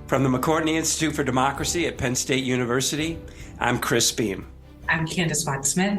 From the McCourtney Institute for Democracy at Penn State University, I'm Chris Beam. I'm Candace Watt-Smith.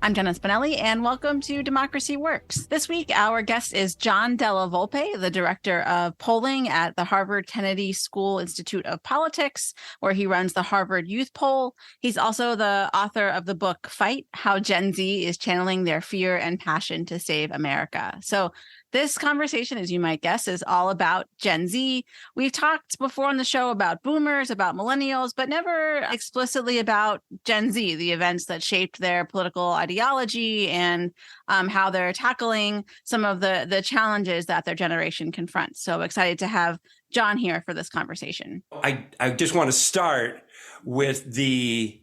I'm Jenna Spinelli, and welcome to Democracy Works. This week, our guest is Della Volpe, the director of polling at the Harvard Kennedy School Institute of Politics, where he runs the Harvard Youth Poll. He's also the author of the book Fight: How Gen Z is Channeling Their Fear and Passion to Save America. So this conversation, as you might guess, is all about Gen Z. We've talked before on the show about boomers, about millennials, but never explicitly about Gen Z, the events that shaped their political ideology and how they're tackling some of the challenges that their generation confronts. So excited to have John here for this conversation. I just want to start with the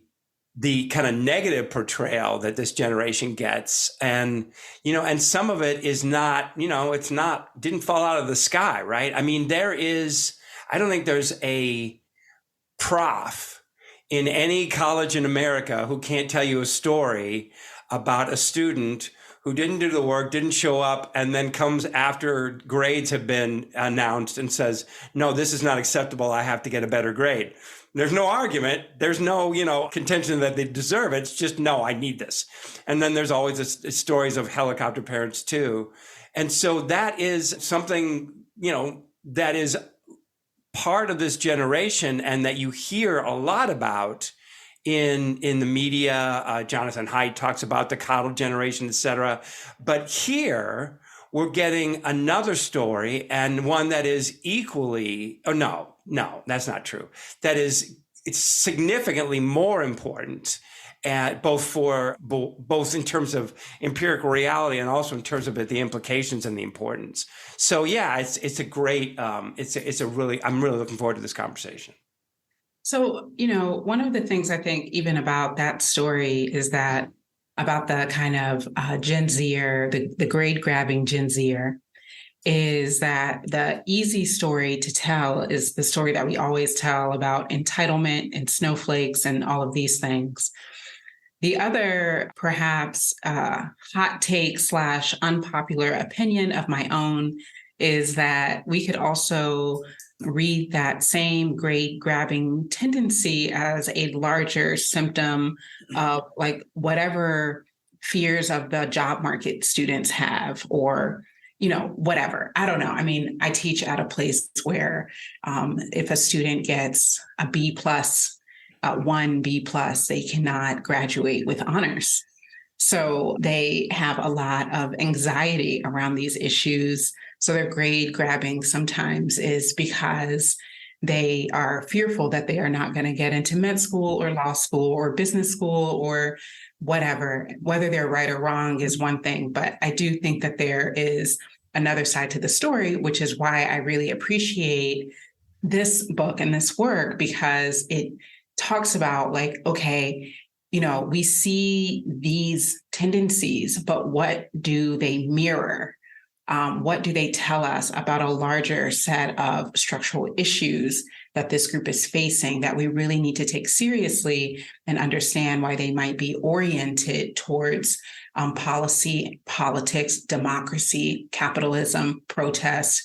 kind of negative portrayal that this generation gets. And some of it is not, didn't fall out of the sky, right? I mean, I don't think there's a prof in any college in America who can't tell you a story about a student who didn't do the work, didn't show up, and then comes after grades have been announced and says, no, this is not acceptable. I have to get a better grade. There's no argument. There's no, contention that they deserve it. It's just, no, I need this. And then there's always stories of helicopter parents too. And so that is something, that is part of this generation and that you hear a lot about in the media. Jonathan Haidt talks about the coddled generation, et cetera. But here we're getting another story, and one that is equally, no, that's not true. It's significantly more important, both in terms of empirical reality and also in terms of the implications and the importance. So yeah, it's a great, I'm really looking forward to this conversation. So, one of the things I think even about that story is that about the kind of Gen Zer, the grade grabbing Gen Zer, is that the easy story to tell is the story that we always tell about entitlement and snowflakes and all of these things. The other perhaps hot take / unpopular opinion of my own is that we could also read that same grade grabbing tendency as a larger symptom of like whatever fears of the job market students have, or whatever. I don't know. I mean, I teach at a place where if a student gets a B+, 1 B+, they cannot graduate with honors. So they have a lot of anxiety around these issues. So their grade grabbing sometimes is because they are fearful that they are not going to get into med school or law school or business school or whatever. Whether they're right or wrong is one thing, but I do think that there is another side to the story, which is why I really appreciate this book and this work, because it talks about we see these tendencies, but what do they mirror? What do they tell us about a larger set of structural issues that this group is facing that we really need to take seriously and understand why they might be oriented towards policy, politics, democracy, capitalism, protest,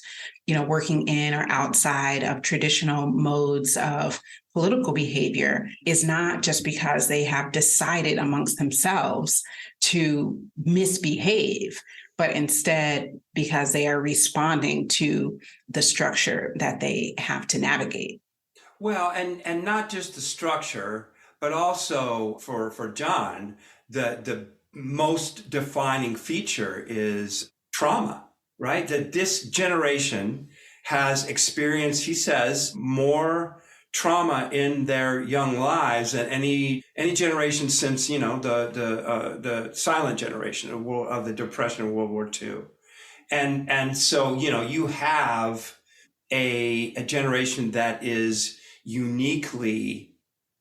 working in or outside of traditional modes of political behavior, is not just because they have decided amongst themselves to misbehave, but instead because they are responding to the structure that they have to navigate. Well, and not just the structure, but also for John, the most defining feature is trauma, right? That this generation has experienced, he says, more trauma in their young lives than any generation since the silent generation of the Depression of World War II, and so you have a generation that is uniquely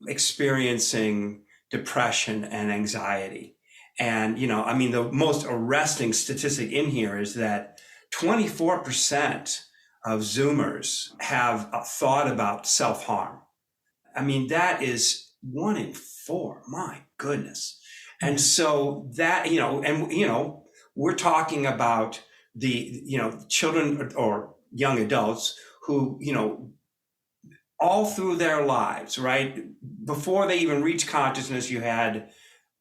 experiencing depression and anxiety, and the most arresting statistic in here is that 24% of Zoomers have a thought about self-harm. I mean, that is 1 in 4. My goodness. And so that, we're talking about the, children or young adults who, all through their lives, right? Before they even reach consciousness, you had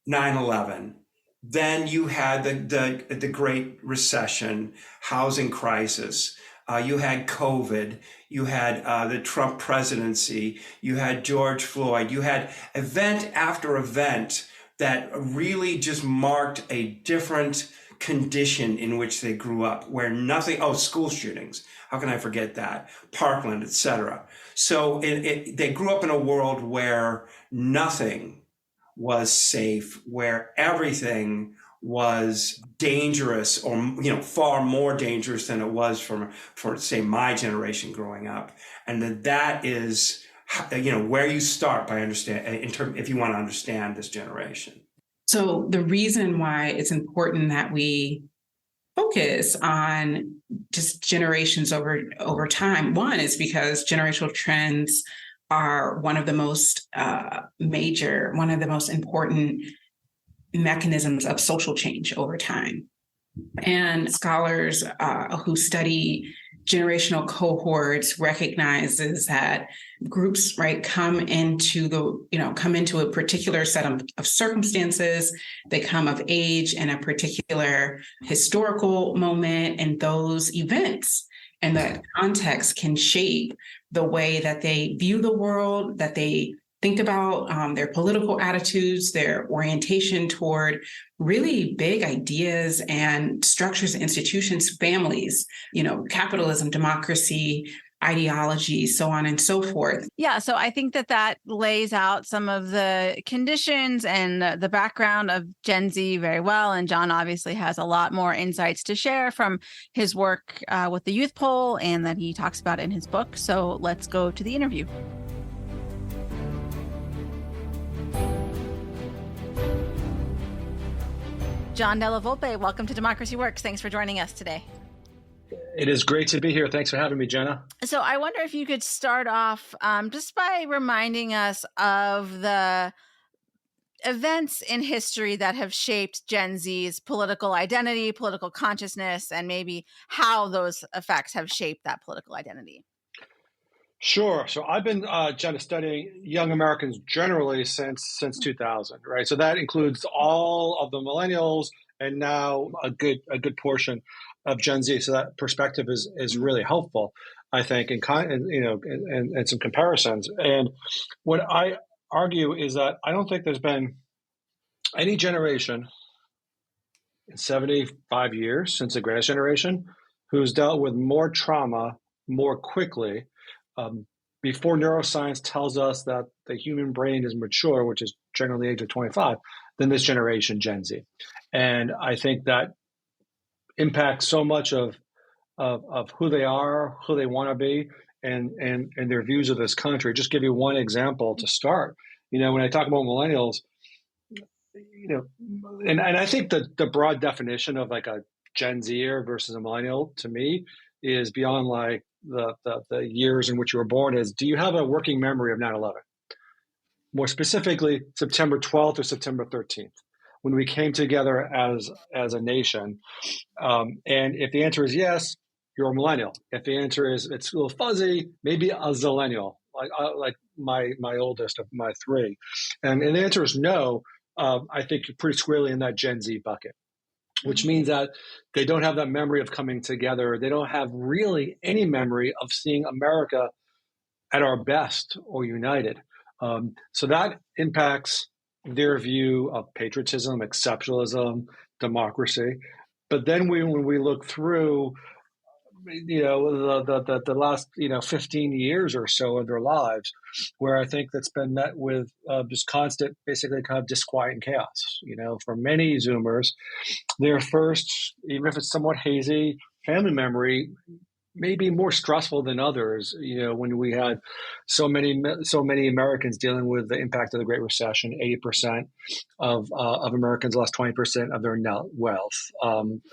9/11. Then you had the Great Recession, housing crisis. You had COVID. You had the Trump presidency. You had George Floyd. You had event after event that really just marked a different condition in which they grew up, where nothing, school shootings. How can I forget that? Parkland, etc. So they grew up in a world where nothing was safe, where everything was dangerous, or far more dangerous than it was for say my generation growing up. And that is where you start by if you want to understand this generation. So the reason why it's important that we focus on just generations over time, one is because generational trends are one of the most important mechanisms of social change over time. And scholars who study generational cohorts recognizes that groups, right, come into a particular set of circumstances. They come of age in a particular historical moment, and those events and that context can shape the way that they view the world, that they think about their political attitudes, their orientation toward really big ideas and structures, institutions, families, capitalism, democracy, ideology, so on and so forth. Yeah, so I think that lays out some of the conditions and the background of Gen Z very well. And John obviously has a lot more insights to share from his work with the Youth Poll and that he talks about in his book. So let's go to the interview. John Della Volpe, welcome to Democracy Works. Thanks for joining us today. It is great to be here. Thanks for having me, Jenna. So I wonder if you could start off just by reminding us of the events in history that have shaped Gen Z's political identity, political consciousness, and maybe how those effects have shaped that political identity. Sure. So I've been, Jenna, studying young Americans generally since 2000, right? So that includes all of the millennials and now a good portion of Gen Z. So that perspective is really helpful, I think, and some comparisons. And what I argue is that I don't think there's been any generation in 75 years since the greatest generation who's dealt with more trauma more quickly before neuroscience tells us that the human brain is mature, which is generally the age of 25, than this generation, Gen Z. And I think that impacts so much of who they are, who they want to be, and their views of this country. Just give you one example to start. When I talk about millennials, and I think that the broad definition of like a Gen Zer versus a millennial to me is beyond like the years in which you were born. Is, do you have a working memory of 9/11? More specifically, September 12th or September 13th, when we came together as a nation. And if the answer is yes, you're a millennial. If the answer is it's a little fuzzy, maybe a zillennial, like my oldest of my three. And the answer is no. I think you're pretty squarely in that Gen Z bucket, which means that they don't have that memory of coming together. They don't have really any memory of seeing America at our best or united. So that impacts their view of patriotism, exceptionalism, democracy. But then when we look through, the last 15 years or so of their lives, where I think that's been met with just constant, basically kind of disquiet and chaos. For many Zoomers, their first, even if it's somewhat hazy, family memory may be more stressful than others. When we had so many Americans dealing with the impact of the Great Recession, 80% of Americans lost 20% of their net wealth.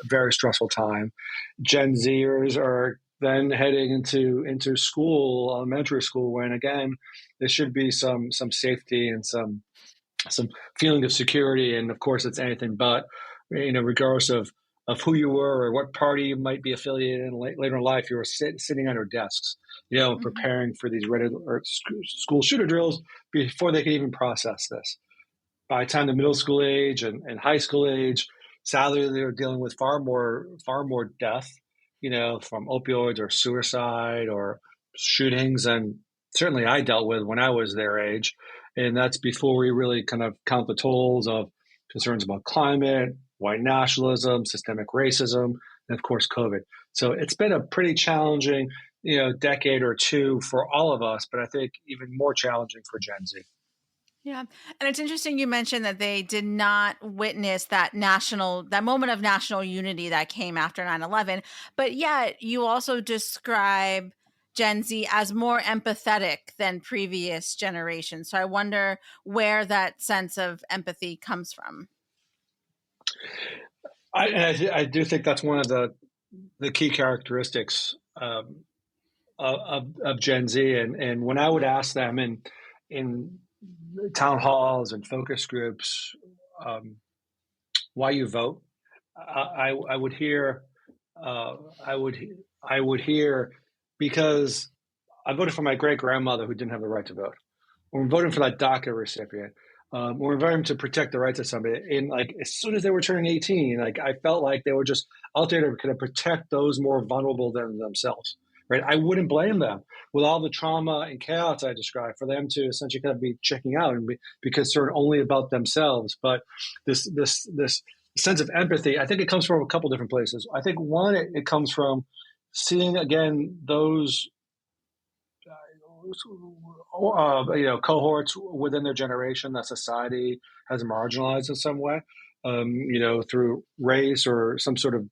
Very stressful time. Gen Zers are then heading into school, elementary school, when again there should be some safety and some feeling of security, and of course it's anything but. Regardless of of who you were or what party you might be affiliated in later in life. You were sitting on your desks, preparing for these school shooter drills before they could even process this. By the time the middle school age and high school age, sadly, they were dealing with far more death, from opioids or suicide or shootings, and certainly I dealt with when I was their age. And that's before we really kind of count the tolls of concerns about climate, white nationalism, systemic racism, and of course, COVID. So it's been a pretty challenging, decade or two for all of us, but I think even more challenging for Gen Z. Yeah. And it's interesting you mentioned that they did not witness that moment of national unity that came after 9/11, but yet you also describe Gen Z as more empathetic than previous generations. So I wonder where that sense of empathy comes from. I do think that's one of the key characteristics of Gen Z. And when I would ask them in town halls and focus groups why you vote, I would hear because I voted for my great grandmother who didn't have the right to vote. We're voting for that DACA recipient. We're voting to protect the rights of somebody. And as soon as they were turning 18, I felt like they were just out there to kind of protect those more vulnerable than themselves. Right? I wouldn't blame them with all the trauma and chaos I described for them to essentially kind of be checking out and be concerned only about themselves. But this sense of empathy, I think it comes from a couple different places. I think one, it comes from seeing again those cohorts within their generation that society has marginalized in some way, through race or some sort of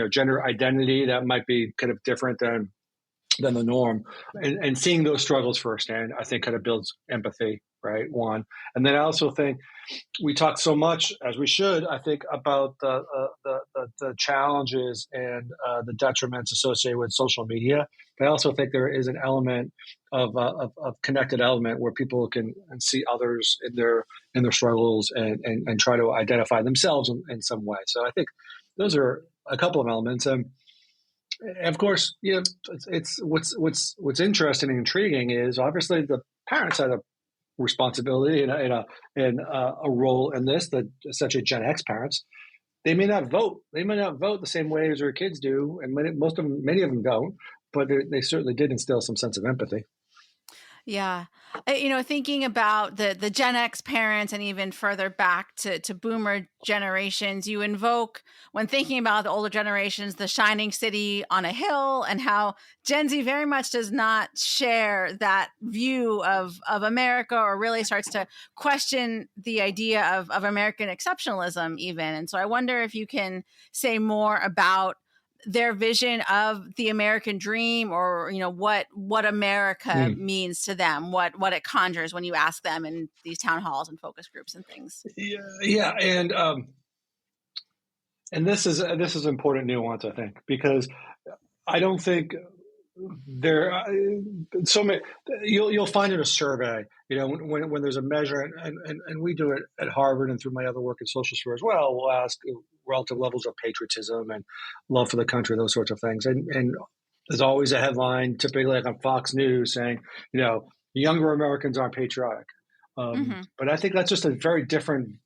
gender identity that might be kind of different than the norm, and seeing those struggles firsthand, I think kind of builds empathy, right? One, and then I also think we talk so much, as we should, I think, about the challenges and the detriments associated with social media. But I also think there is an element of connected element where people can see others in their struggles and try to identify themselves in some way. So I think those are a couple of elements. Of course, it's what's interesting and intriguing is obviously the parents had a responsibility and a role in this. The essentially Gen X parents, they may not vote. They may not vote the same way as their kids do, and many of them don't. But they certainly did instill some sense of empathy. Yeah. Thinking about the Gen X parents and even further back to boomer generations, you invoke, when thinking about the older generations, the shining city on a hill, and how Gen Z very much does not share that view of America, or really starts to question the idea of American exceptionalism even. And so I wonder if you can say more about their vision of the American dream, or what America means to them, what it conjures when you ask them in these town halls and focus groups and things. Yeah, and this is important nuance, I think, because I don't think there so many. You'll find in a survey, when there's a measure, and we do it at Harvard and through my other work in social sphere as well. We'll ask relative levels of patriotism and love for the country, those sorts of things. And there's always a headline, typically like on Fox News, saying, younger Americans aren't patriotic. But I think that's just a very different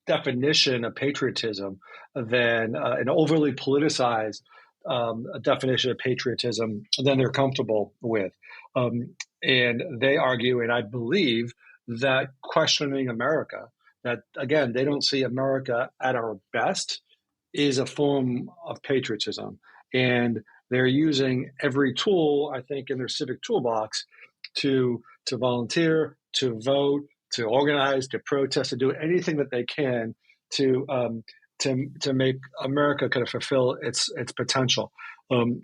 definition of patriotism than an overly politicized a definition of patriotism than they're comfortable with. And they argue, and I believe, that questioning America, that, again, they don't see America at our best, is a form of patriotism. And they're using every tool, I think, in their civic toolbox to volunteer, to vote, to organize, to protest, to do anything that they can to make America kind of fulfill its potential. And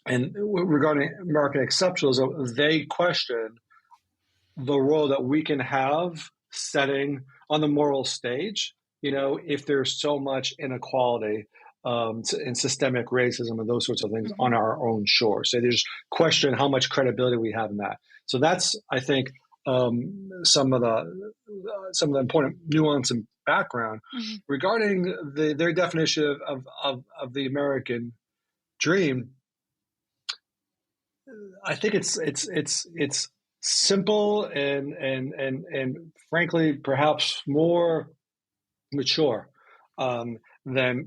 regarding American exceptionalism, they question the role that we can have setting on the moral stage, if there's so much inequality and systemic racism and those sorts of things on our own shore. So there's question how much credibility we have in that. So that's, I think, some of the important nuance and background regarding their definition of the American dream. I think it's simple and frankly perhaps more mature than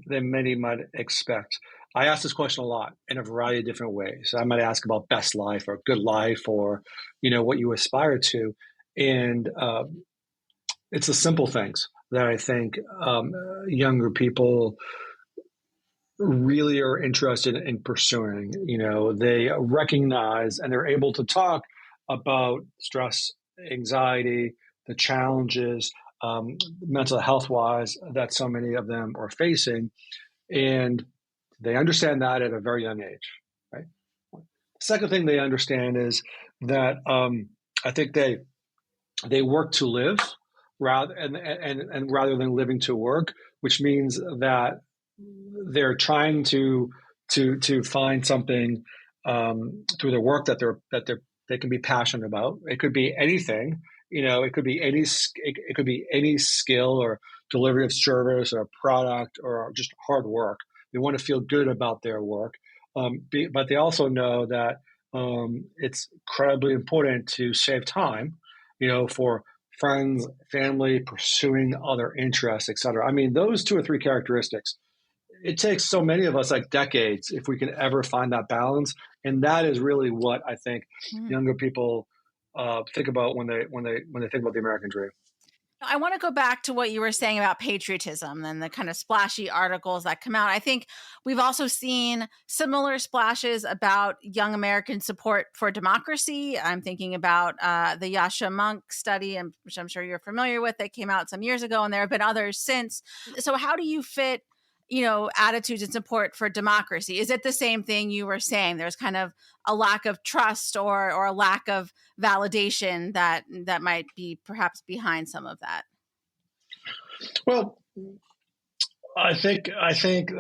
many might expect. I ask this question a lot in a variety of different ways. I might ask about best life or good life or what you aspire to, and it's the simple things that I think younger people really are interested in pursuing. They recognize and they're able to talk about stress, anxiety, the challenges, mental health wise, that so many of them are facing. And they understand that at a very young age, right? Second thing they understand is that I think they work to live rather than living to work, which means that they're trying to find something through their work that they can be passionate about. It could be anything, it could be any skill or delivery of service or product or just hard work. They want to feel good about their work, but they also know that it's incredibly important to save time, for friends, family, pursuing other interests, et cetera. I mean, those 2 or 3 characteristics, it takes so many of us like decades if we can ever find that balance. And that is really what I think younger people think about when they think about the American dream. I want to go back to what you were saying about patriotism and the kind of splashy articles that come out. I think we've also seen similar splashes about young American support for democracy. I'm thinking about the Yasha Monk study, which I'm sure you're familiar with, that came out some years ago, and there have been others since. So how do you fit attitudes and support for democracy? Is it the same thing you were saying? There's kind of a lack of trust or a lack of validation that might be perhaps behind some of that. Well, I think about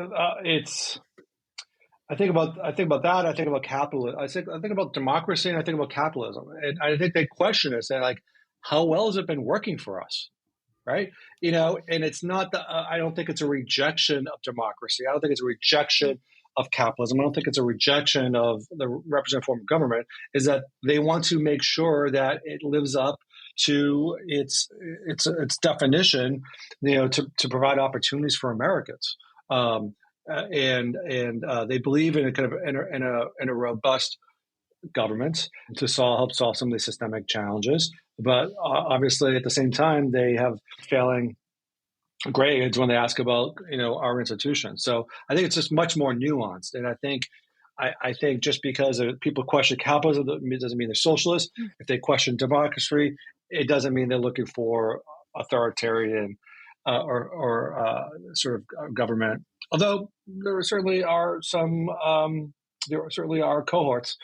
that. I think about capitalism. I think about democracy, and I think about capitalism. And I think they question us. They're like, how well has it been working for us? Right. And it's not I don't think it's a rejection of democracy. I don't think it's a rejection of capitalism. I don't think it's a rejection of the representative form of government. Is that they want to make sure that it lives up to its definition, to provide opportunities for Americans. And they believe in a kind of in a robust government to help solve some of these systemic challenges. But obviously, at the same time, they have failing grades when they ask about our institutions. So I think it's just much more nuanced. And I think just because people question capitalism, it doesn't mean they're socialists. If they question democracy, it doesn't mean they're looking for authoritarian or sort of government. Although there certainly are cohorts,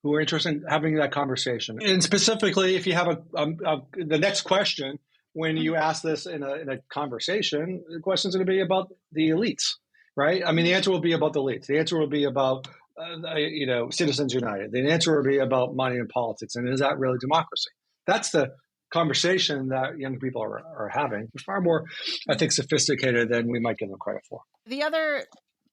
who are interested in having that conversation. And specifically, if you have the next question, when you ask this in a conversation, the question is going to be about the elites, right? I mean, the answer will be about the elites. The answer will be about, Citizens United. The answer will be about money and politics. And is that really democracy? That's the conversation that young people are having. It's far more, I think, sophisticated than we might give them credit for. The other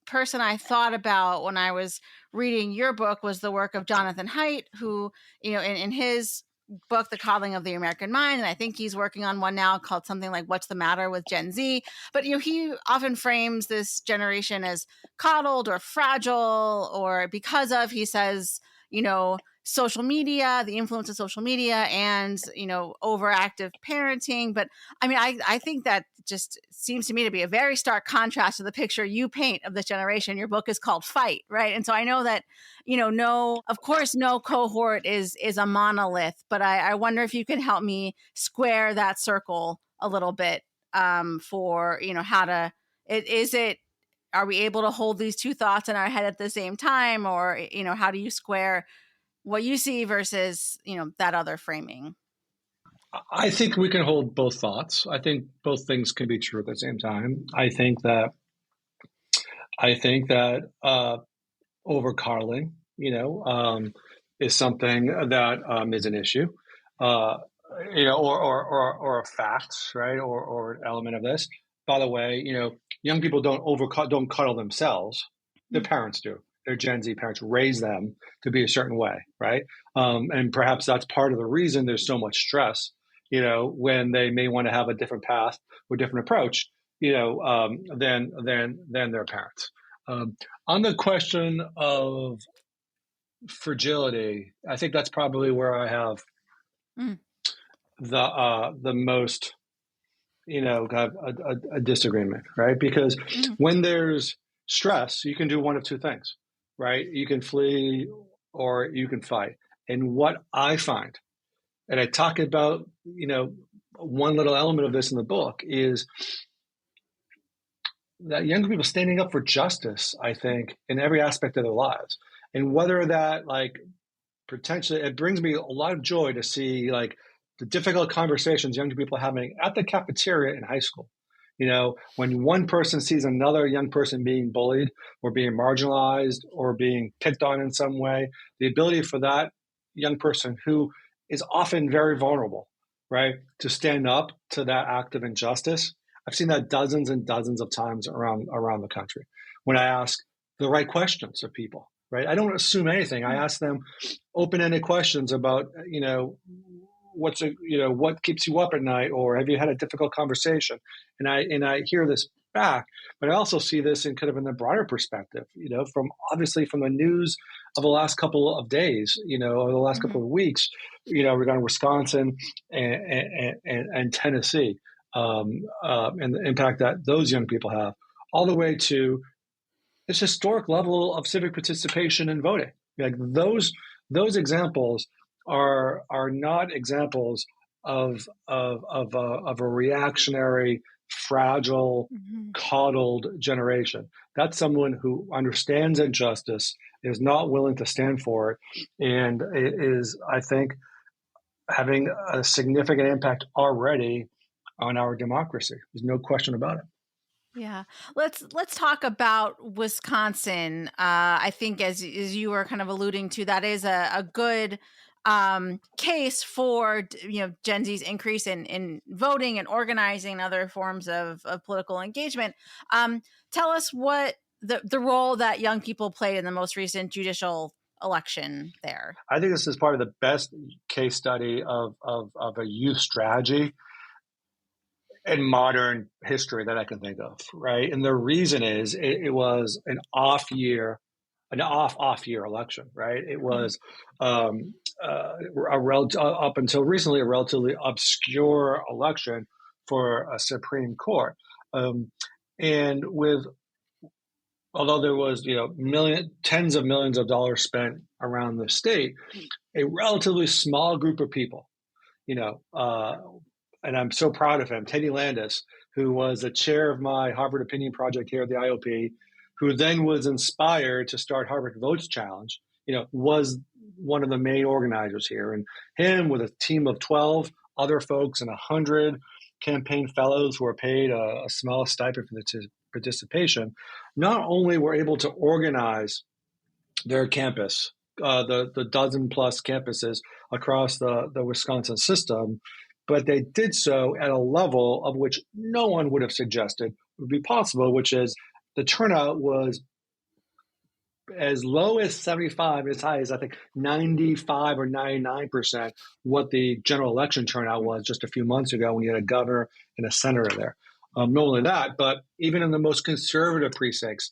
person I thought about when I was reading your book was the work of Jonathan Haidt, who, in his book, The Coddling of the American Mind, and I think he's working on one now called something like What's the Matter with Gen Z? But, he often frames this generation as coddled or fragile, or because of, he says, social media, the influence of social media, and, overactive parenting. But I mean, I think that just seems to me to be a very stark contrast to the picture you paint of this generation. Your book is called Fight, right? And so I know that, of course, no cohort is a monolith, but I wonder if you can help me square that circle a little bit for, how to, are we able to hold these two thoughts in our head at the same time? Or, how do you square what you see versus, that other framing? I think we can hold both thoughts. I think both things can be true at the same time. I think that over coddling, is something that is an issue. or a fact, right, or an element of this. By the way, young people don't cuddle themselves. Their parents do. Their Gen Z parents raise them to be a certain way, right? And perhaps that's part of the reason there's so much stress, when they may want to have a different path or different approach, than their parents. On the question of fragility, I think that's probably where I have the most, kind of a disagreement, right? Because when there's stress, you can do one of two things, right? You can flee or you can fight. And what I find, and I talk about, one little element of this in the book, is that young people standing up for justice, I think, in every aspect of their lives. And whether that, potentially, it brings me a lot of joy to see, the difficult conversations young people are having at the cafeteria in high school. When one person sees another young person being bullied or being marginalized or being picked on in some way, the ability for that young person, who is often very vulnerable, right, to stand up to that act of injustice. I've seen that dozens and dozens of times around the country when I ask the right questions of people, right? I don't assume anything. I ask them open-ended questions about, what keeps you up at night, or have you had a difficult conversation? And I hear this back, but I also see this in kind of in the broader perspective, from the news of the last couple of days, or the last couple of weeks, regarding Wisconsin and Tennessee, and the impact that those young people have, all the way to this historic level of civic participation and voting. Those examples are not examples of a reactionary, fragile, coddled generation. That's someone who understands injustice, is not willing to stand for it, and is, I think, having a significant impact already on our democracy. There's no question about it. Yeah. Let's talk about Wisconsin. I think as you were kind of alluding to, that is a good case for Gen Z's increase in voting and organizing and other forms of political engagement. Tell us what the role that young people played in the most recent judicial election there. I think this is part of the best case study of a youth strategy in modern history that I can think of, right? And the reason is it was an off year election, right? It was up until recently a relatively obscure election for a Supreme Court, and although there was tens of millions of dollars spent around the state, a relatively small group of people, and I'm so proud of him, Teddy Landis, who was the chair of my Harvard Opinion Project here at the IOP, who then was inspired to start Harvard Votes Challenge, was one of the main organizers here. And him, with a team of 12 other folks and 100 campaign fellows who were paid a small stipend for the participation, not only were able to organize their campus, the dozen plus campuses across the Wisconsin system, but they did so at a level of which no one would have suggested would be possible, which is the turnout was as low as 75, as high as I think 95 or 99% what the general election turnout was just a few months ago when you had a governor and a senator there. Not only that, but even in the most conservative precincts,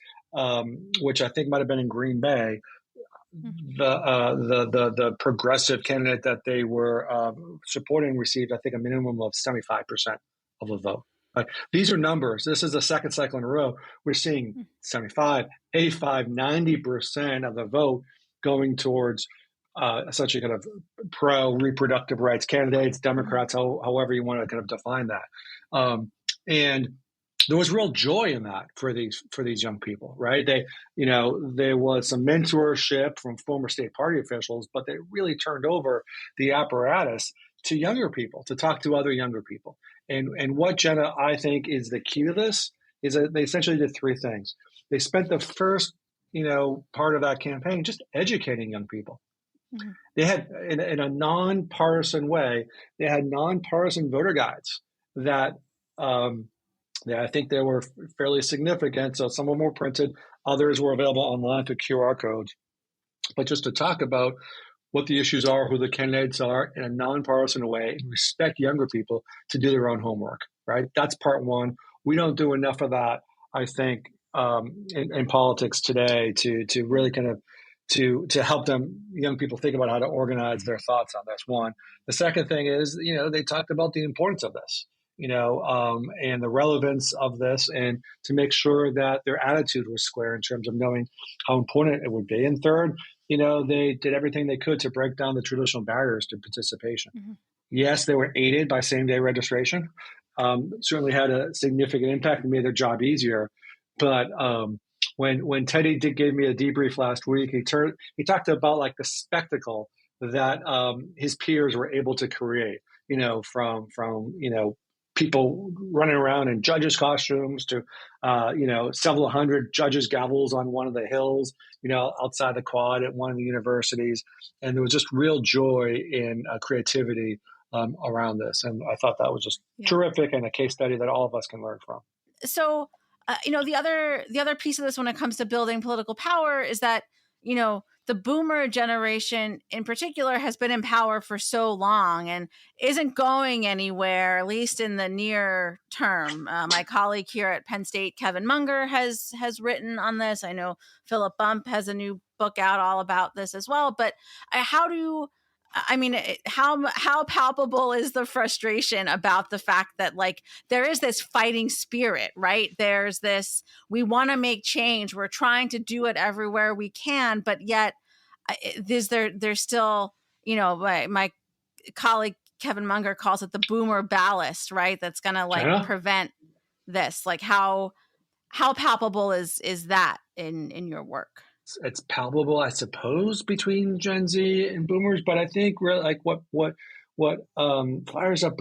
which I think might have been in Green Bay, the progressive candidate that they were supporting received, I think, a minimum of 75% of the vote. These are numbers. This is the second cycle in a row. We're seeing 75, 85, 90% of the vote going towards essentially kind of pro-reproductive rights candidates, Democrats, however you want to kind of define that. And there was real joy in that for these young people, right? There was some mentorship from former state party officials, but they really turned over the apparatus to younger people, to talk to other younger people. And what, Jenna, I think is the key to this is that they essentially did three things. They spent the first, part of that campaign just educating young people, Mm-hmm. They had, in a nonpartisan way, they had nonpartisan voter guides that I think they were fairly significant. So some of them were printed, others were available online through QR codes. But just to talk about what the issues are, who the candidates are in a nonpartisan way, and respect younger people to do their own homework, right? That's part one. We don't do enough of that, I think, in politics today to really kind of to help young people think about how to organize their thoughts on this. One. The second thing is, they talked about the importance of this, and the relevance of this, and to make sure that their attitude was square in terms of knowing how important it would be. And third, they did everything they could to break down the traditional barriers to participation. Mm-hmm. Yes, they were aided by same-day registration. Certainly had a significant impact and made their job easier. But when Teddy gave me a debrief last week, he talked about like the spectacle that his peers were able to create. From people running around in judges' costumes to, several hundred judges' gavels on one of the hills, outside the quad at one of the universities. And there was just real joy in creativity around this. And I thought that was just terrific and a case study that all of us can learn from. So, the other piece of this when it comes to building political power is that, the boomer generation in particular has been in power for so long and isn't going anywhere, at least in the near term. My colleague here at Penn State, Kevin Munger, has written on this. I know Philip Bump has a new book out all about this as well. But how palpable is the frustration about the fact that like there is this fighting spirit, right? There's this, we want to make change. We're trying to do it everywhere we can, but yet there's still, my colleague Kevin Munger calls it the boomer ballast, right? That's going to prevent this. Like how palpable is that in your work? It's palpable, I suppose, between Gen Z and boomers, but I think really like what fires up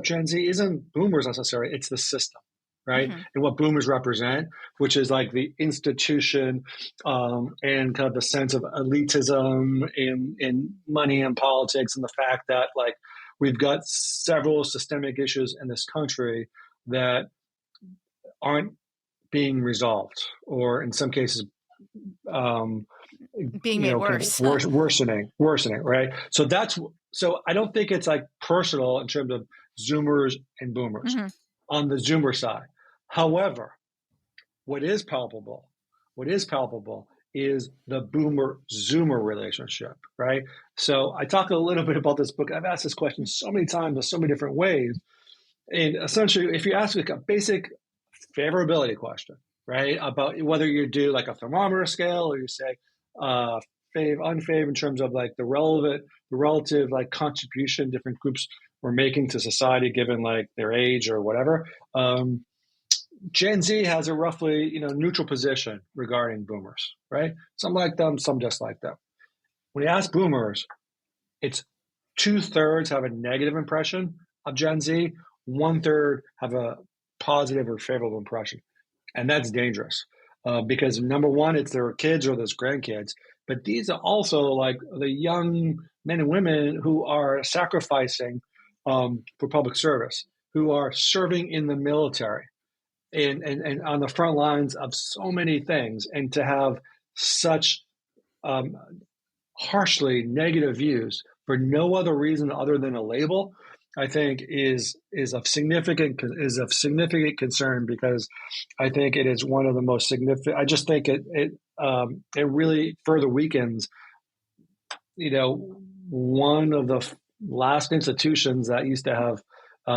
Gen Z isn't boomers necessarily, it's the system, right? Mm-hmm. And what boomers represent, which is like the institution and kind of the sense of elitism in money and politics, and the fact that like we've got several systemic issues in this country that aren't being resolved, or in some cases being made worse. Worsening, right? So I don't think it's like personal in terms of Zoomers and Boomers on the Zoomer side. However, what is palpable is the Boomer-Zoomer relationship, right? So I talk a little bit about this book. I've asked this question so many times in so many different ways. And essentially, if you ask like a basic favorability question, right, about whether you do like a thermometer scale or you say fave, unfave in terms of like the relative like contribution different groups were making to society given like their age or whatever. Gen Z has a roughly neutral position regarding boomers, right? Some like them, some dislike them. When you ask boomers, it's 2/3 have a negative impression of Gen Z, 1/3 have a positive or favorable impression. And that's dangerous because number one, it's their kids or those grandkids, but these are also like the young men and women who are sacrificing for public service, who are serving in the military and on the front lines of so many things, and to have such harshly negative views for no other reason other than a label, I think is of significant concern, because I think it is one of the most significant. I just think it really further weakens, one of the last institutions that used to have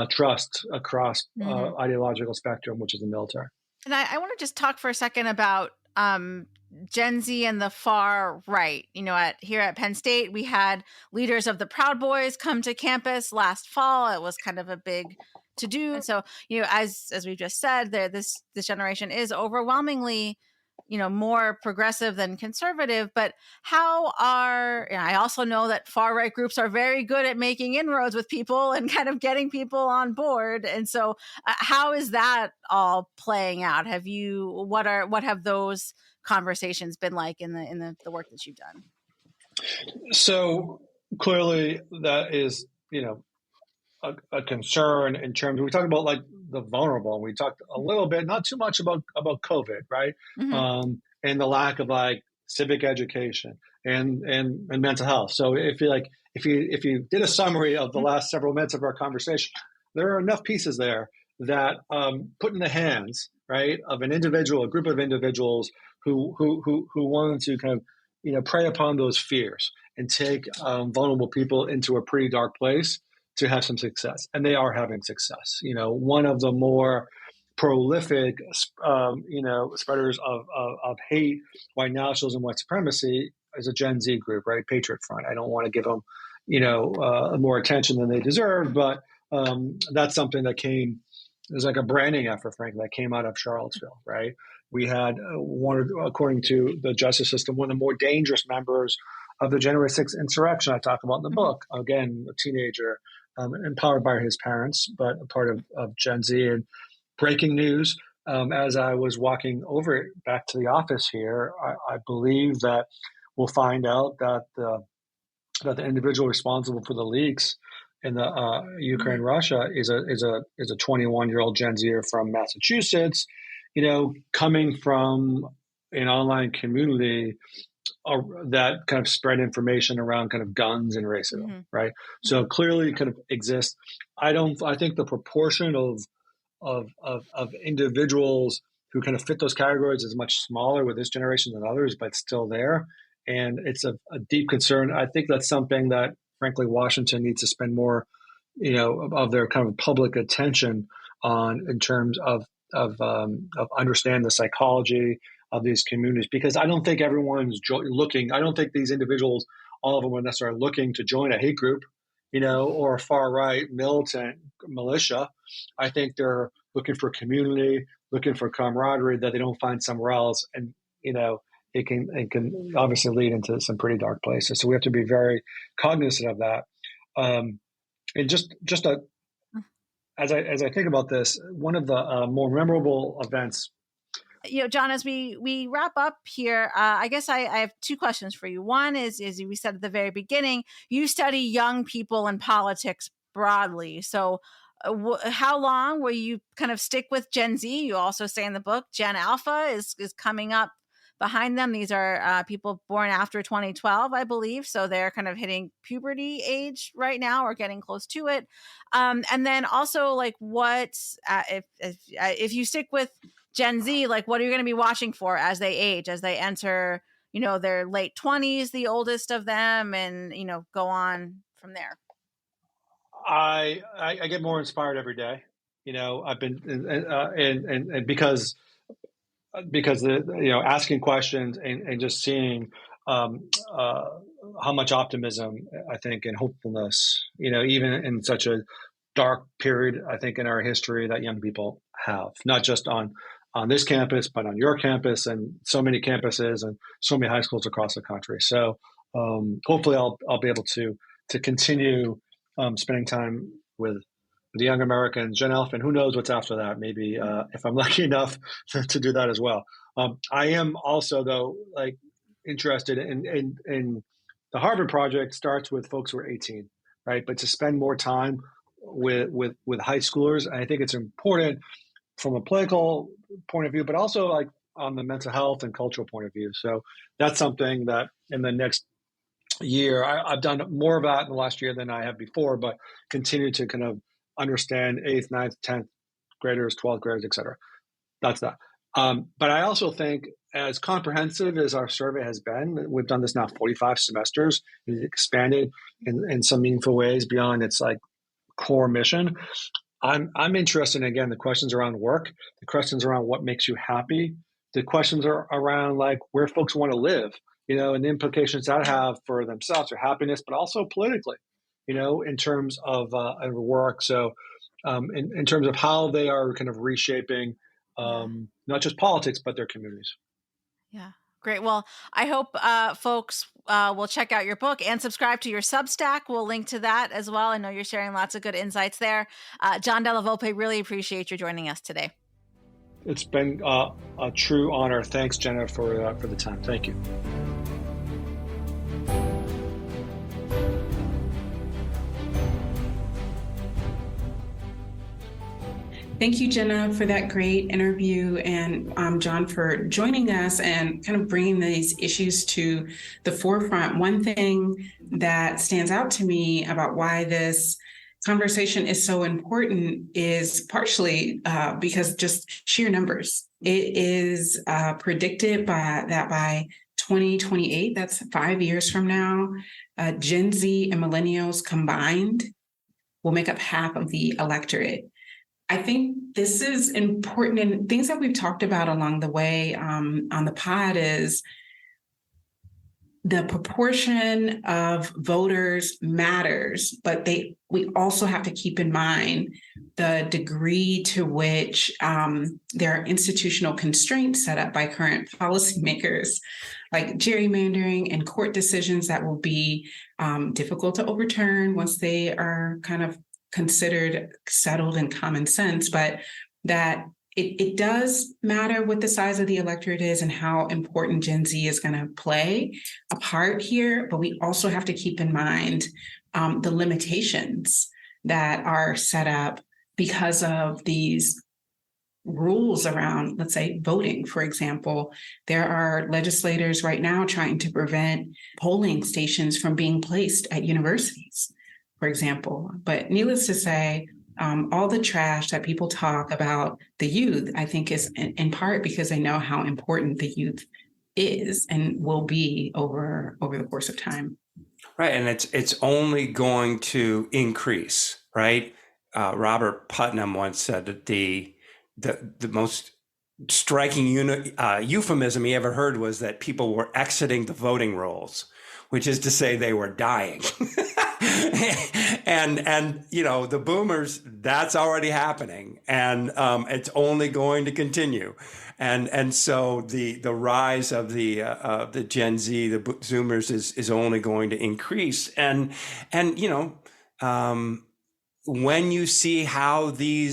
trust across ideological spectrum, which is the military. And I want to just talk for a second about Gen Z and the far right. Here at Penn State, we had leaders of the Proud Boys come to campus last fall. It was kind of a big to do. And so, as we just said, this generation is overwhelmingly, more progressive than conservative. But I also know that far right groups are very good at making inroads with people and kind of getting people on board. And so, how is that all playing out? What have those conversations been like in the work that you've done? So clearly that is, a concern in terms, we talk about like the vulnerable. We talked a little bit, not too much about COVID, right? Mm-hmm. And the lack of like civic education and mental health. So if you did a summary of the last several minutes of our conversation, there are enough pieces there that put in the hands, right, of an individual, a group of individuals who wanted to kind of prey upon those fears and take vulnerable people into a pretty dark place to have some success. And they are having success. One of the more prolific, spreaders of hate, white nationalism, white supremacy is a Gen Z group, right? Patriot Front. I don't want to give them, more attention than they deserve, but that's something that came, it was like a branding effort, frankly, that came out of Charlottesville, right? We had according to the justice system, one of the more dangerous members of the January 6th insurrection I talk about in the book. Again, a teenager, empowered by his parents, but a part of Gen Z. And breaking news, as I was walking over back to the office here, I believe that we'll find out that the individual responsible for the leaks in the Ukraine, Russia is a 21-year-old Gen Zer from Massachusetts, coming from an online community that kind of spread information around kind of guns and racism, right? So clearly kind of exists. I think the proportion of individuals who kind of fit those categories is much smaller with this generation than others, but still there. And it's a deep concern. I think that's something that, frankly, Washington needs to spend more, of their kind of public attention on in terms of understand the psychology of these communities, because I don't think everyone's looking. I don't think these individuals, all of them, are necessarily looking to join a hate group, or a far right militant militia. I think they're looking for community, looking for camaraderie that they don't find somewhere else, and it can obviously lead into some pretty dark places. So we have to be very cognizant of that. And as I think about this, one of the more memorable events. John, as we wrap up here, I guess I have two questions for you. One is we said at the very beginning, you study young people and politics broadly. So how long will you kind of stick with Gen Z? You also say in the book, Gen Alpha is coming up behind them. These are people born after 2012, I believe. So they're kind of hitting puberty age right now or getting close to it. And then also, like, what if you stick with Gen Z, like, what are you going to be watching for as they age, as they enter, their late 20s, the oldest of them, and, go on from there? I get more inspired every day. I've been, and because asking questions and just seeing how much optimism, I think, and hopefulness, even in such a dark period, I think, in our history that young people have, not just on this campus, but on your campus and so many campuses and so many high schools across the country. So hopefully I'll be able to continue spending time with the young Americans, Gen Alpha, and who knows what's after that. Maybe if I'm lucky enough to do that as well. I am also, though, like, interested in the Harvard Project starts with folks who are 18, right? But to spend more time with high schoolers, I think it's important from a political point of view, but also like on the mental health and cultural point of view. So that's something that in the next year, I've done more of that in the last year than I have before, but continue to kind of understand 8th, 9th, 10th graders, 12th graders, et cetera. That's that. But I also think, as comprehensive as our survey has been, we've done this now 45 semesters, and expanded in some meaningful ways beyond its like core mission. I'm interested in, again, the questions around work, the questions around what makes you happy, the questions are around like where folks want to live, and the implications that have for themselves, their happiness, but also politically, in terms of work. So in terms of how they are kind of reshaping not just politics, but their communities. Yeah. Great. Well, I hope folks will check out your book and subscribe to your Substack. We'll link to that as well. I know you're sharing lots of good insights there. John Della Volpe, really appreciate you joining us today. It's been a true honor. Thanks, Jenna, for the time. Thank you. Thank you, Jenna, for that great interview, and John, for joining us and kind of bringing these issues to the forefront. One thing that stands out to me about why this conversation is so important is partially because just sheer numbers. It is predicted by 2028, that's 5 years from now, Gen Z and millennials combined will make up half of the electorate. I think this is important, and things that we've talked about along the way on the pod is the proportion of voters matters, but we also have to keep in mind the degree to which there are institutional constraints set up by current policymakers, like gerrymandering and court decisions that will be difficult to overturn once they are kind of considered settled in common sense, but that it does matter what the size of the electorate is and how important Gen Z is going to play a part here. But we also have to keep in mind the limitations that are set up because of these rules around, let's say, voting, for example. There are legislators right now trying to prevent polling stations from being placed at universities, for example. But needless to say, all the trash that people talk about the youth, I think, is in part because they know how important the youth is and will be over the course of time. Right, and it's only going to increase, right? Robert Putnam once said that the most striking euphemism he ever heard was that people were exiting the voting rolls, which is to say they were dying. and you know, the boomers, that's already happening, and it's only going to continue. And so the rise of the Gen Z, the Zoomers, is only going to increase. And you know, when you see how the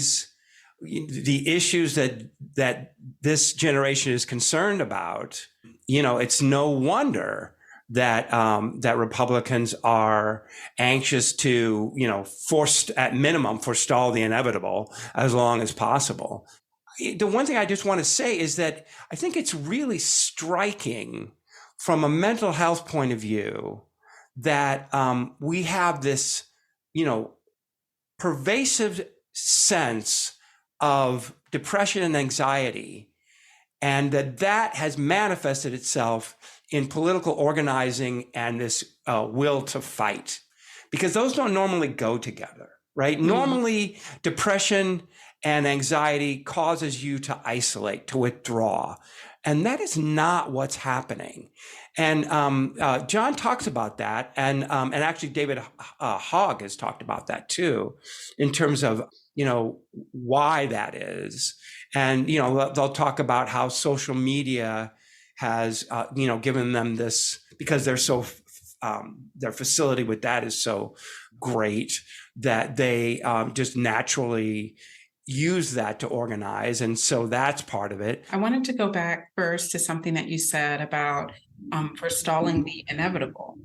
issues that this generation is concerned about, you know, it's no wonder that Republicans are anxious to, you know, at minimum forestall the inevitable as long as possible. The one thing I just want to say is that I think it's really striking from a mental health point of view that we have this, you know, pervasive sense of depression and anxiety, and that has manifested itself in political organizing and this will to fight, because those don't normally go together, right? Mm-hmm. Normally, depression and anxiety causes you to isolate, to withdraw, and that is not what's happening. And John talks about that, and actually David Hogg has talked about that too, in terms of, you know, why that is. And, you know, they'll talk about how social media has, you know, given them this, because they're so, their facility with that is so great that they just naturally use that to organize. And so that's part of it. I wanted to go back first to something that you said about forestalling the inevitable,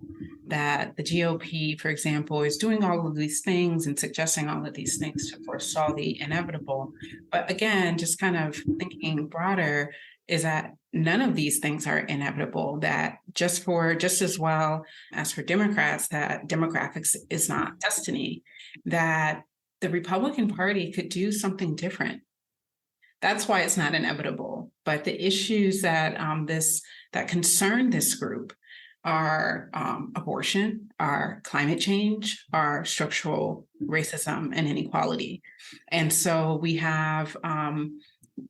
that the GOP, for example, is doing all of these things and suggesting all of these things to forestall the inevitable. But again, just kind of thinking broader, is that none of these things are inevitable, that just as well as for Democrats, that demographics is not destiny, that the Republican Party could do something different. That's why it's not inevitable. But the issues that that concern this group are abortion, are climate change, are structural racism and inequality. And so we have,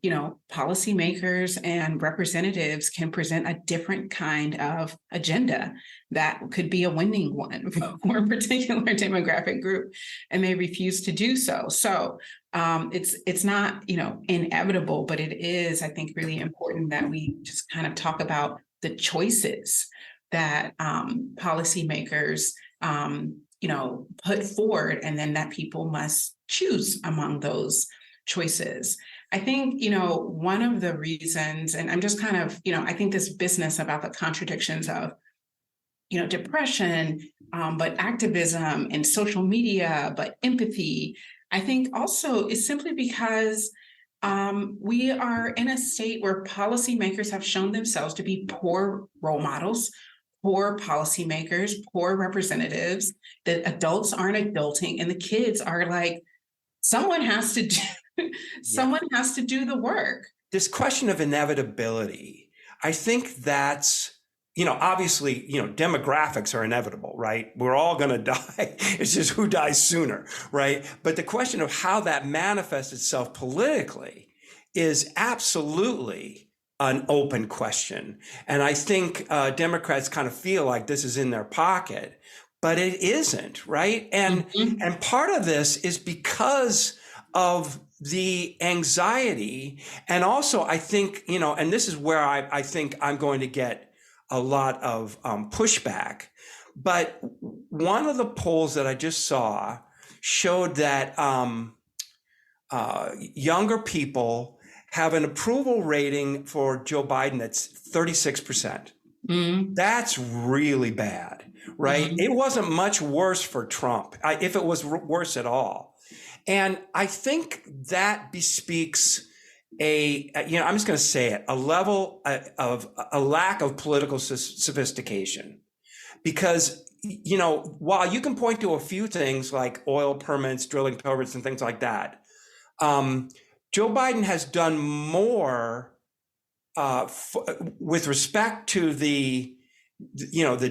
you know, policymakers and representatives can present a different kind of agenda that could be a winning one for a particular demographic group, and they refuse to do so. So it's not, you know, inevitable, but it is, I think, really important that we just kind of talk about the choices that policymakers, you know, put forward, and then that people must choose among those choices. I think, you know, one of the reasons, and I'm just kind of, you know, I think this business about the contradictions of, you know, depression, but activism and social media, but empathy, I think also is simply because we are in a state where policymakers have shown themselves to be poor role models, poor policymakers, poor representatives. The adults aren't adulting, and the kids are like, someone has to do, someone has to do the work. This question of inevitability, I think that's, obviously, demographics are inevitable, right? We're all going to die. It's just who dies sooner, right? But the question of how that manifests itself politically is absolutely an open question. And I think Democrats kind of feel like this is in their pocket, but it isn't, right? And and part of this is because of the anxiety. And also, I think, and this is where I think I'm going to get a lot of pushback. But one of the polls that I just saw showed that younger people have an approval rating for Joe Biden that's 36%. That's really bad, right? It wasn't much worse for Trump, if it was worse at all. And I think that bespeaks I'm just going to say it, a level of a lack of political sophistication. Because, while you can point to a few things like oil permits, drilling permits, and things like that, Joe Biden has done more with respect to the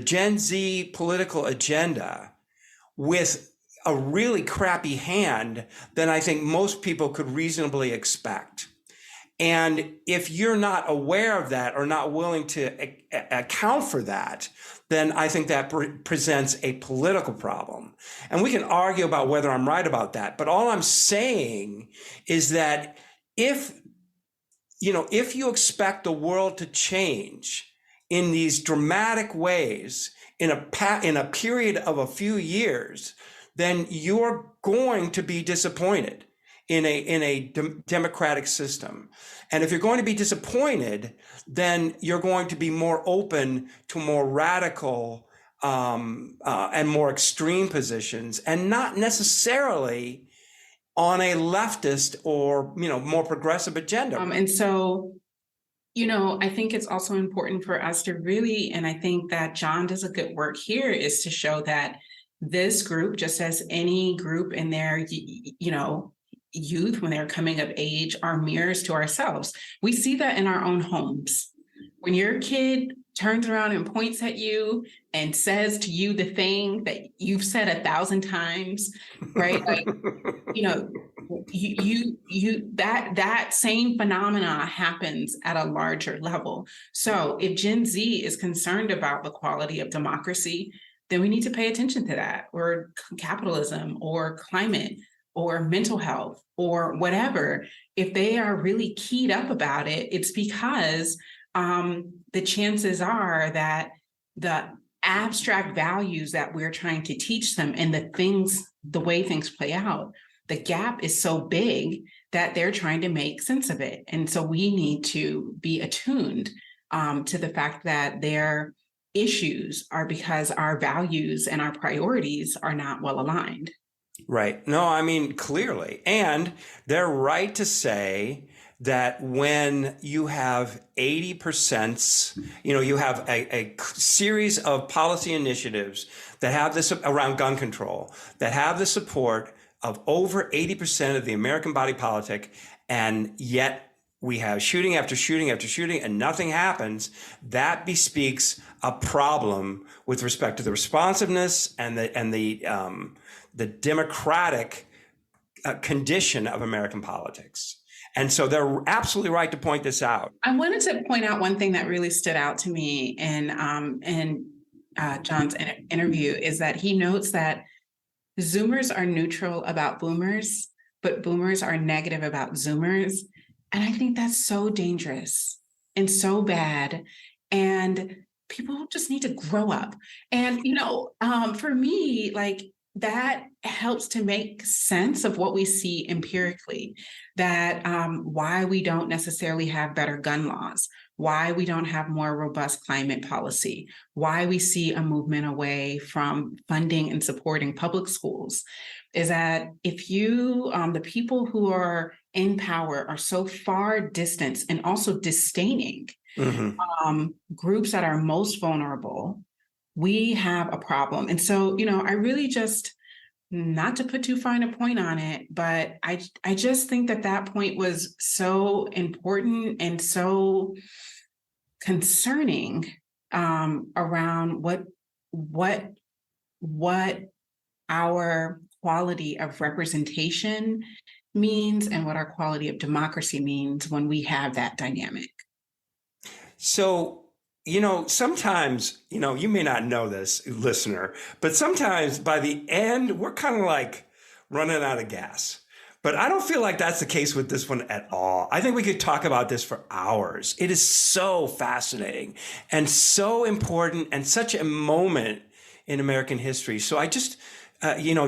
Gen Z political agenda with a really crappy hand than I think most people could reasonably expect. And if you're not aware of that or not willing to account for that, then I think that presents a political problem. And we can argue about whether I'm right about that. But all I'm saying is that if you expect the world to change in these dramatic ways in a period of a few years, then you're going to be disappointed in a democratic system. And if you're going to be disappointed, then you're going to be more open to more radical and more extreme positions, and not necessarily on a leftist or more progressive agenda. And so, I think it's also important for us to really, and I think that John does a good work here, is to show that this group, just as any group in their, youth when they're coming of age, are mirrors to ourselves. We see that in our own homes. When your kid turns around and points at you and says to you the thing that you've said 1,000 times, right? Like, that same phenomena happens at a larger level. So if Gen Z is concerned about the quality of democracy, then we need to pay attention to that, or capitalism, or climate, or mental health, or whatever. If they are really keyed up about it, it's because the chances are that the abstract values that we're trying to teach them and the way things play out, the gap is so big that they're trying to make sense of it. And so we need to be attuned to the fact that their issues are because our values and our priorities are not well aligned. Right. No, I mean, clearly. And they're right to say that when you have 80%, you have a series of policy initiatives that have this around gun control, that have the support of over 80% of the American body politic, and yet we have shooting after shooting after shooting and nothing happens, that bespeaks a problem with respect to the responsiveness and the democratic condition of American politics. And so they're absolutely right to point this out. I wanted to point out one thing that really stood out to me in John's interview, is that he notes that Zoomers are neutral about boomers, but boomers are negative about Zoomers. And I think that's so dangerous and so bad. And people just need to grow up. And, for me, like, that helps to make sense of what we see empirically, that why we don't necessarily have better gun laws, why we don't have more robust climate policy, why we see a movement away from funding and supporting public schools, is that if you, the people who are in power are so far distanced and also disdaining groups that are most vulnerable, we have a problem. And so, I really just, not to put too fine a point on it, but I just think that point was so important and so concerning around what our quality of representation means and what our quality of democracy means when we have that dynamic. So, sometimes, you may not know this, listener, but sometimes by the end, we're kind of like running out of gas. But I don't feel like that's the case with this one at all. I think we could talk about this for hours. It is so fascinating and so important and such a moment in American history. So I just,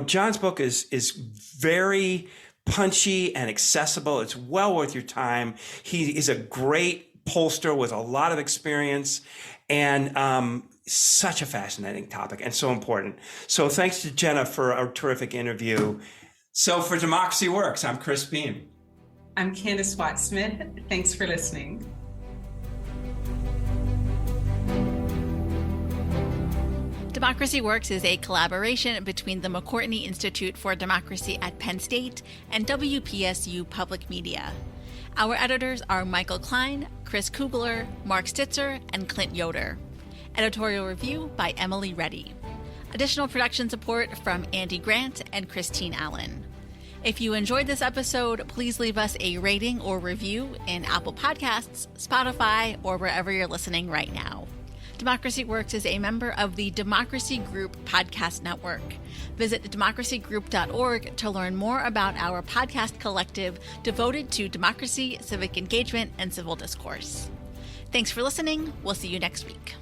John's book is very punchy and accessible. It's well worth your time. He is a great pollster with a lot of experience and such a fascinating topic and so important. So thanks to Jenna for a terrific interview. So for Democracy Works, I'm Chris Beam. I'm Candace Watt-Smith. Thanks for listening. Democracy Works is a collaboration between the McCourtney Institute for Democracy at Penn State and WPSU Public Media. Our editors are Michael Klein, Chris Kugler, Mark Stitzer, and Clint Yoder. Editorial review by Emily Reddy. Additional production support from Andy Grant and Christine Allen. If you enjoyed this episode, please leave us a rating or review in Apple Podcasts, Spotify, or wherever you're listening right now. Democracy Works is a member of the Democracy Group Podcast Network. Visit democracygroup.org to learn more about our podcast collective devoted to democracy, civic engagement, and civil discourse. Thanks for listening. We'll see you next week.